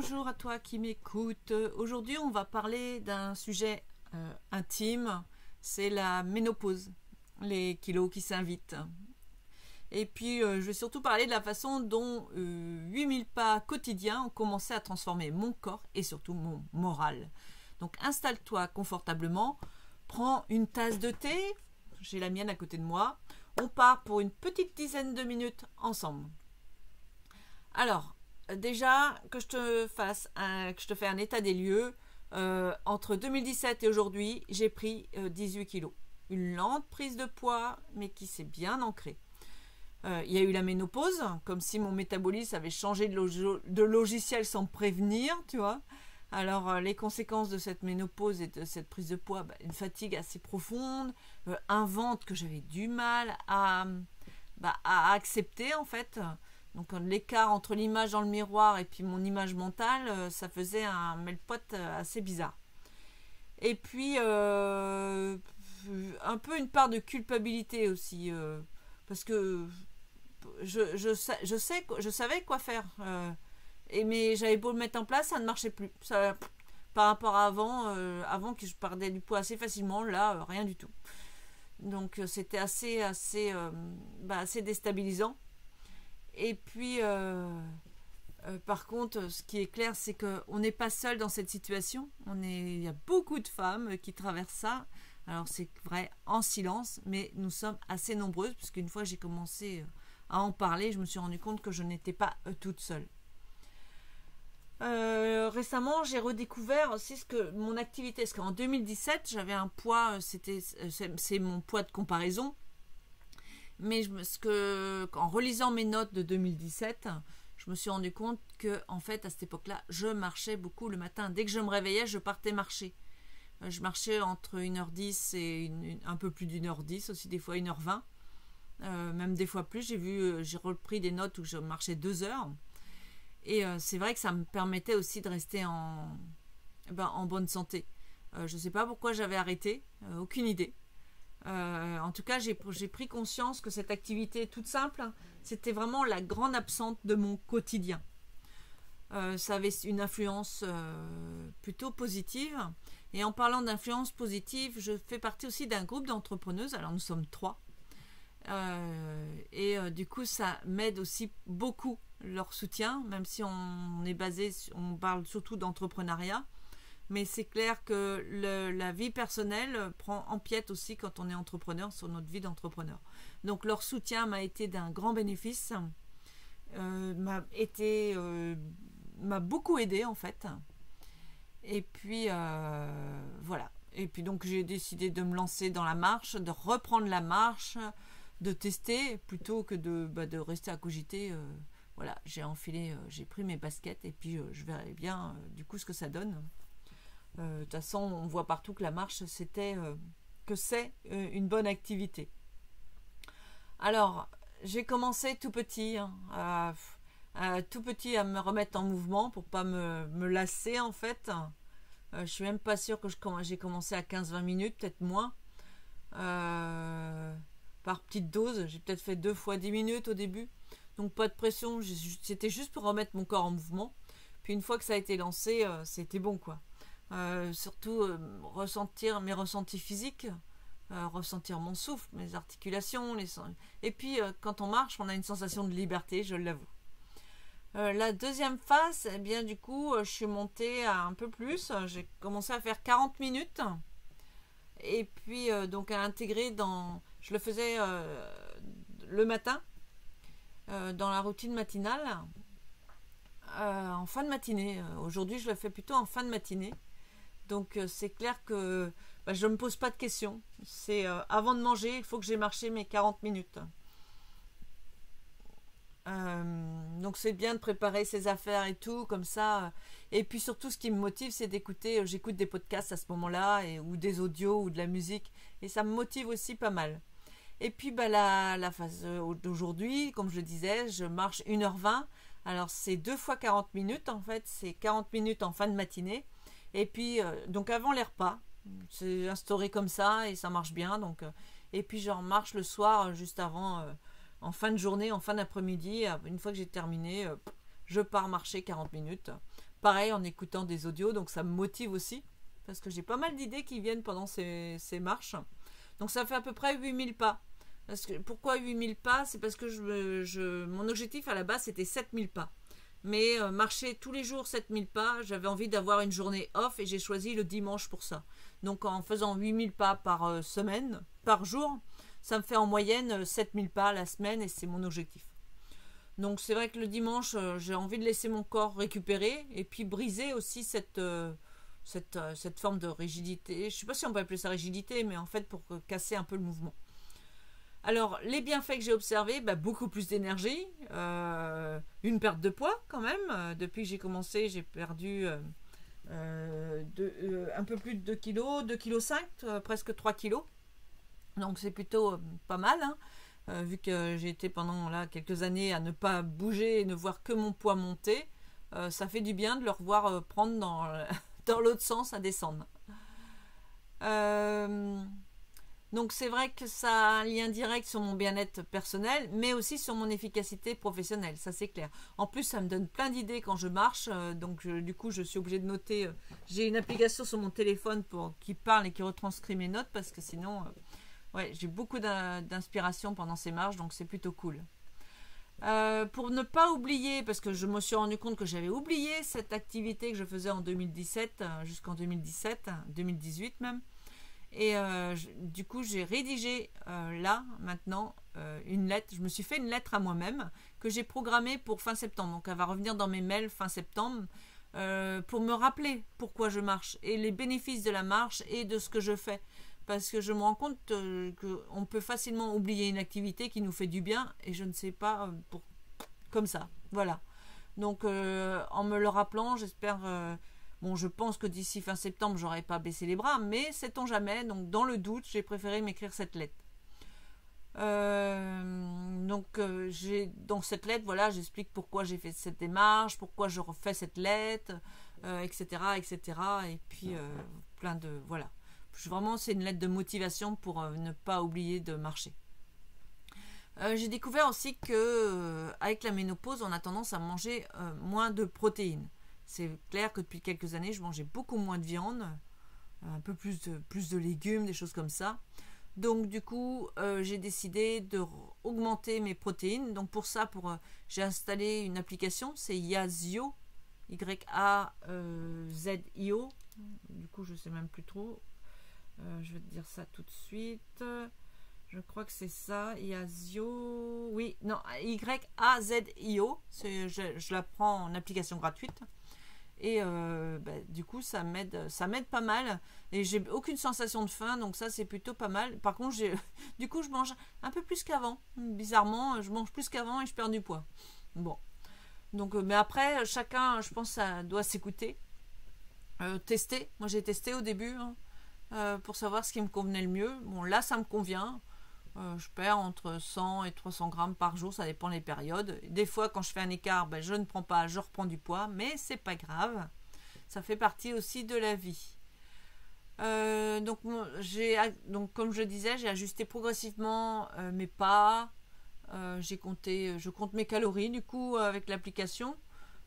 Bonjour à toi qui m'écoute. Aujourd'hui, on va parler d'un sujet intime, c'est la ménopause, les kilos qui s'invitent. Et puis, je vais surtout parler de la façon dont 8000 pas quotidiens ont commencé à transformer mon corps et surtout mon moral. Donc, installe-toi confortablement, prends une tasse de thé, j'ai la mienne à côté de moi. On part pour une petite dizaine de minutes ensemble. Alors, déjà, que je te fais un état des lieux, entre 2017 et aujourd'hui, j'ai pris 18 kilos. Une lente prise de poids, mais qui s'est bien ancrée. Il y a eu la ménopause, comme si mon métabolisme avait changé de logiciel sans me prévenir, tu vois. Alors, les conséquences de cette ménopause et de cette prise de poids, une fatigue assez profonde, un ventre que j'avais du mal à accepter, en fait. Donc l'écart entre l'image dans le miroir et puis mon image mentale, ça faisait un melle-pot assez bizarre. Et puis un peu une part de culpabilité aussi, parce que je savais quoi faire, mais j'avais beau le mettre en place, ça ne marchait plus. Ça, par rapport à avant que je perdais du poids assez facilement, là rien du tout. Donc c'était assez déstabilisant. Et puis, par contre, ce qui est clair, c'est qu'on n'est pas seul dans cette situation. Il y a beaucoup de femmes qui traversent ça. Alors, c'est vrai, en silence, mais nous sommes assez nombreuses, puisqu'une fois que j'ai commencé à en parler, je me suis rendu compte que je n'étais pas toute seule. Récemment, j'ai redécouvert aussi mon activité. Parce qu'en 2017, j'avais un poids, c'est mon poids de comparaison. Mais en relisant mes notes de 2017, je me suis rendu compte que, en fait, à cette époque-là, je marchais beaucoup le matin. Dès que je me réveillais, je partais marcher. Je marchais entre 1h10 et un peu plus d'1h10, aussi des fois 1h20, même des fois plus. J'ai repris des notes où je marchais 2 heures. Et c'est vrai que ça me permettait aussi de rester en bonne santé. Je ne sais pas pourquoi j'avais arrêté, aucune idée. En tout cas, j'ai pris conscience que cette activité toute simple, c'était vraiment la grande absente de mon quotidien. Ça avait une influence plutôt positive. Et en parlant d'influence positive, je fais partie aussi d'un groupe d'entrepreneuses. Alors nous sommes 3. Du coup, ça m'aide aussi beaucoup leur soutien, même si on parle surtout d'entrepreneuriat. Mais c'est clair que la vie personnelle empiète aussi quand on est entrepreneur sur notre vie d'entrepreneur. Donc leur soutien m'a été d'un grand bénéfice, m'a beaucoup aidé en fait. Et puis voilà. Et puis donc j'ai décidé de me lancer dans la marche, de reprendre la marche, de tester plutôt que de rester à cogiter. Voilà, j'ai pris mes baskets et puis je verrai bien du coup ce que ça donne. De toute façon, on voit partout que la marche, c'est une bonne activité. Alors, j'ai commencé tout petit, tout petit à me remettre en mouvement pour pas me lasser en fait. Je suis même pas sûre que j'ai commencé à 15-20 minutes, peut-être moins. Par petite dose, j'ai peut-être fait 2 fois 10 minutes au début. Donc pas de pression, c'était juste pour remettre mon corps en mouvement. Puis une fois que ça a été lancé, c'était bon quoi. Surtout ressentir mes ressentis physiques, ressentir mon souffle, mes articulations, et puis quand on marche, on a une sensation de liberté, je l'avoue. La deuxième phase, eh bien du coup, je suis montée à un peu plus, j'ai commencé à faire 40 minutes, et puis donc à intégrer je le faisais le matin, dans la routine matinale, en fin de matinée. Aujourd'hui, je le fais plutôt en fin de matinée. Donc c'est clair que je ne me pose pas de questions. C'est avant de manger, il faut que j'ai marché mes 40 minutes. Donc c'est bien de préparer ses affaires et tout, comme ça. Et puis surtout, ce qui me motive, c'est d'écouter. J'écoute des podcasts à ce moment-là, ou des audios, ou de la musique. Et ça me motive aussi pas mal. Et puis la phase d'aujourd'hui, comme je le disais, je marche 1h20. Alors c'est 2 fois 40 minutes en fait. C'est 40 minutes en fin de matinée. Et puis, donc avant les repas, c'est instauré comme ça et ça marche bien. Donc, et puis, j'en marche le soir, juste avant, en fin de journée, en fin d'après-midi. Une fois que j'ai terminé, je pars marcher 40 minutes. pareil en écoutant des audios, donc ça me motive aussi, parce que j'ai pas mal d'idées qui viennent pendant ces marches. Donc ça fait à peu près 8000 pas. Pourquoi 8000 pas? C'est parce que mon objectif à la base c'était 7000 pas. Mais marcher tous les jours 7000 pas, j'avais envie d'avoir une journée off et j'ai choisi le dimanche pour ça. Donc en faisant 8000 pas par semaine, par jour, ça me fait en moyenne 7000 pas la semaine et c'est mon objectif. Donc c'est vrai que le dimanche, j'ai envie de laisser mon corps récupérer et puis briser aussi cette forme de rigidité. Je ne sais pas si on peut appeler ça rigidité, mais en fait pour casser un peu le mouvement. Alors, les bienfaits que j'ai observés, beaucoup plus d'énergie, une perte de poids quand même. Depuis que j'ai commencé, j'ai perdu un peu plus de 2 kilos, 2,5 kg, presque 3 kilos. Donc c'est plutôt pas mal, hein, vu que j'ai été pendant là, quelques années à ne pas bouger et ne voir que mon poids monter. Ça fait du bien de le revoir prendre dans l'autre sens, à descendre. Donc c'est vrai que ça a un lien direct sur mon bien-être personnel, mais aussi sur mon efficacité professionnelle, ça c'est clair. En plus, ça me donne plein d'idées quand je marche, du coup je suis obligée de noter. J'ai une application sur mon téléphone qui parle et qui retranscrit mes notes, parce que sinon, ouais, j'ai beaucoup d'inspiration pendant ces marches, donc c'est plutôt cool. Pour ne pas oublier, parce que je me suis rendu compte que j'avais oublié cette activité que je faisais en 2017, jusqu'en 2017, 2018 même. Et du coup, j'ai rédigé là, maintenant, une lettre. Je me suis fait une lettre à moi-même que j'ai programmée pour fin septembre. Donc, elle va revenir dans mes mails fin septembre pour me rappeler pourquoi je marche et les bénéfices de la marche et de ce que je fais. Parce que je me rends compte qu'on peut facilement oublier une activité qui nous fait du bien et je ne sais pas comme ça. Voilà. Donc, en me le rappelant, j'espère... Bon, je pense que d'ici fin septembre, j'aurai pas baissé les bras, mais sait-on jamais. Donc, dans le doute, j'ai préféré m'écrire cette lettre. Dans cette lettre, voilà, j'explique pourquoi j'ai fait cette démarche, pourquoi je refais cette lettre, etc., etc. Et puis, plein de... Voilà. Vraiment, c'est une lettre de motivation pour ne pas oublier de marcher. J'ai découvert aussi que avec la ménopause, on a tendance à manger moins de protéines. C'est clair que depuis quelques années, je mangeais beaucoup moins de viande, un peu plus de légumes, des choses comme ça. Donc du coup, j'ai décidé d'augmenter mes protéines. Donc pour ça, j'ai installé une application, c'est Yazio, Y-A-Z-I-O. Du coup, je ne sais même plus trop. Je vais te dire ça tout de suite. Je crois que c'est ça, Yazio. Oui, non, Y-A-Z-I-O. Je la prends en application gratuite. Et du coup ça m'aide pas mal et j'ai aucune sensation de faim, donc ça c'est plutôt pas mal. Par contre du coup je mange un peu plus qu'avant, bizarrement je mange plus qu'avant et je perds du poids. Bon, donc mais après chacun, je pense, ça doit s'écouter, tester. Moi j'ai testé au début, pour savoir ce qui me convenait le mieux. Bon, là ça me convient. Je perds entre 100 et 300 grammes par jour, ça dépend des périodes. Des fois, quand je fais un écart, je ne prends pas, je reprends du poids, mais c'est pas grave. Ça fait partie aussi de la vie. Donc, comme je disais, j'ai ajusté progressivement mes pas. Je compte mes calories, du coup, avec l'application.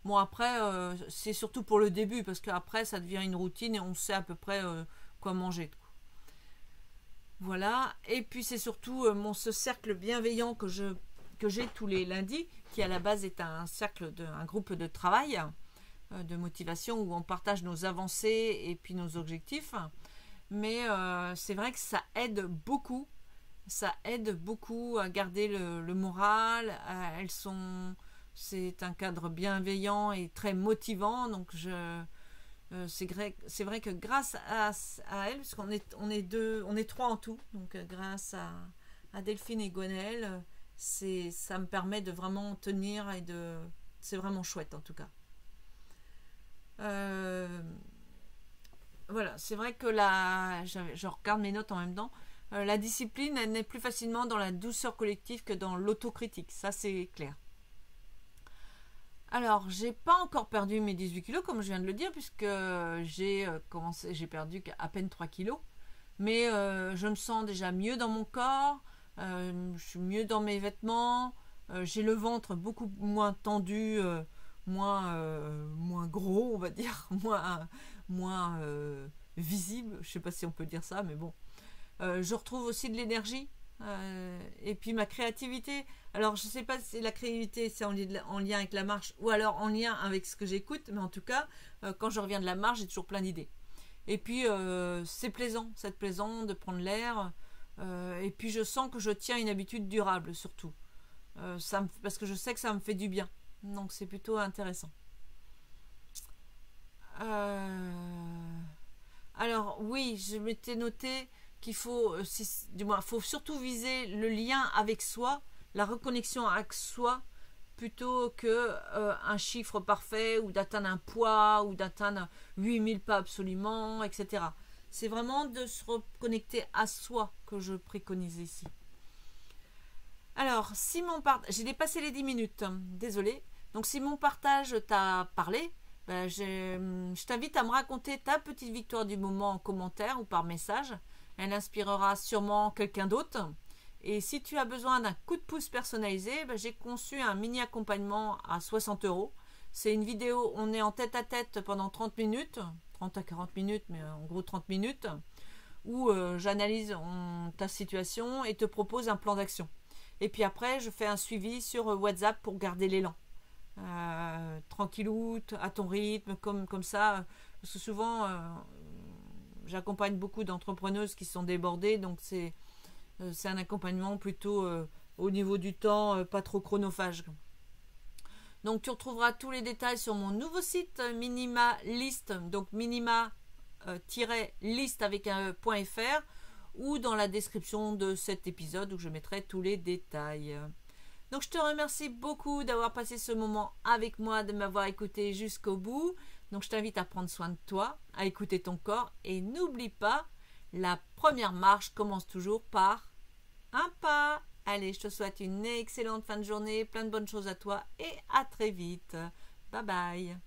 Bon, après, c'est surtout pour le début, parce qu'après, ça devient une routine et on sait à peu près quoi manger. Voilà, et puis c'est surtout ce cercle bienveillant que j'ai tous les lundis, qui à la base est un groupe de travail, de motivation, où on partage nos avancées et puis nos objectifs. Mais c'est vrai que ça aide beaucoup à garder le moral. C'est un cadre bienveillant et très motivant, donc c'est vrai que grâce à elle, parce qu'on est trois en tout, donc grâce à Delphine et Gwenaëlle, ça me permet de vraiment tenir c'est vraiment chouette en tout cas. Voilà, c'est vrai que je regarde mes notes en même temps. La discipline, elle naît plus facilement dans la douceur collective que dans l'autocritique, ça c'est clair. Alors, j'ai pas encore perdu mes 18 kilos, comme je viens de le dire, puisque j'ai perdu à peine 3 kilos. Mais je me sens déjà mieux dans mon corps, je suis mieux dans mes vêtements, j'ai le ventre beaucoup moins tendu, moins gros, on va dire, moins visible. Je sais pas si on peut dire ça, mais bon. Je retrouve aussi de l'énergie. Et puis ma créativité. Alors je sais pas si la créativité c'est en lien avec la marche ou alors en lien avec ce que j'écoute, mais en tout cas, quand je reviens de la marche, j'ai toujours plein d'idées. Et puis c'est plaisant de prendre l'air. Et puis je sens que je tiens une habitude durable surtout. Parce que je sais que ça me fait du bien. Donc c'est plutôt intéressant. Alors oui, je m'étais noté qu'il faut, du moins, faut surtout viser le lien avec soi, la reconnexion avec soi, plutôt que un chiffre parfait ou d'atteindre un poids ou d'atteindre 8000 pas absolument, etc. C'est vraiment de se reconnecter à soi que je préconise ici. Alors, si mon partage... J'ai dépassé les 10 minutes, désolé. Donc, si mon partage t'a parlé, ben, je t'invite à me raconter ta petite victoire du moment en commentaire ou par message. Elle inspirera sûrement quelqu'un d'autre. Et si tu as besoin d'un coup de pouce personnalisé, ben, j'ai conçu un mini accompagnement à 60 €. C'est une vidéo, on est en tête à tête pendant 30 minutes, 30 à 40 minutes, mais en gros 30 minutes, où j'analyse ta situation et te propose un plan d'action. Et puis après, je fais un suivi sur WhatsApp pour garder l'élan. Tranquillou, à ton rythme, comme ça. Parce que souvent, j'accompagne beaucoup d'entrepreneuses qui sont débordées, donc c'est un accompagnement plutôt au niveau du temps, pas trop chronophage. Donc tu retrouveras tous les détails sur mon nouveau site Minimalist, donc minima-list avec un .fr, ou dans la description de cet épisode où je mettrai tous les détails. Donc je te remercie beaucoup d'avoir passé ce moment avec moi, de m'avoir écouté jusqu'au bout. Donc je t'invite à prendre soin de toi, à écouter ton corps et n'oublie pas, la première marche commence toujours par un pas. Allez, je te souhaite une excellente fin de journée, plein de bonnes choses à toi et à très vite. Bye bye.